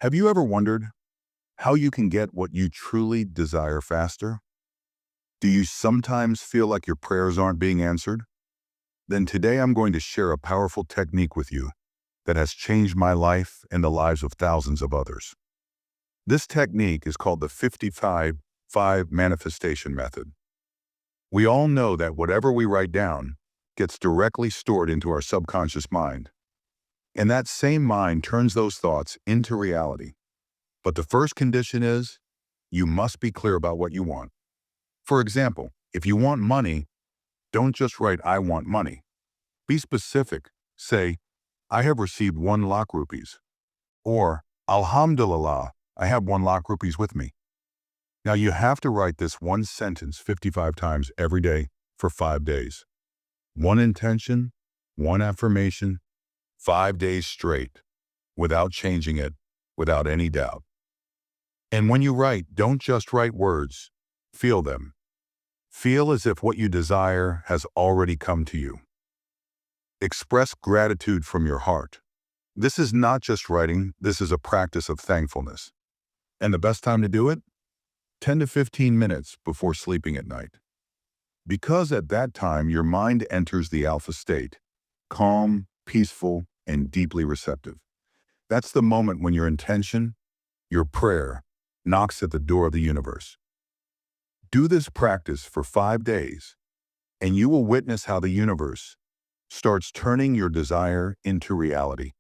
Have you ever wondered how you can get what you truly desire faster? Do you sometimes feel like your prayers aren't being answered? Then today I'm going to share a powerful technique with you that has changed my life and the lives of thousands of others. This technique is called the 55-5 manifestation method. We all know that whatever we write down gets directly stored into our subconscious mind, and that same mind turns those thoughts into reality. But the first condition is you must be clear about what you want. For example, if you want money, don't just write, "I want money." Be specific. Say, "I have received 1 lakh rupees," or "Alhamdulillah, I have 1 lakh rupees with me." Now you have to write this one sentence 55 times every day for 5 days. One intention, one affirmation, 5 days straight, without changing it, without any doubt. And when you write, don't just write words, feel them. Feel as if what you desire has already come to you. Express gratitude from your heart. This is not just writing, this is a practice of thankfulness. And the best time to do it? 10 to 15 minutes before sleeping at night. Because at that time, your mind enters the alpha state, calm, peaceful, and deeply receptive. That's the moment when your intention, your prayer, knocks at the door of the universe. Do this practice for 5 days, and you will witness how the universe starts turning your desire into reality.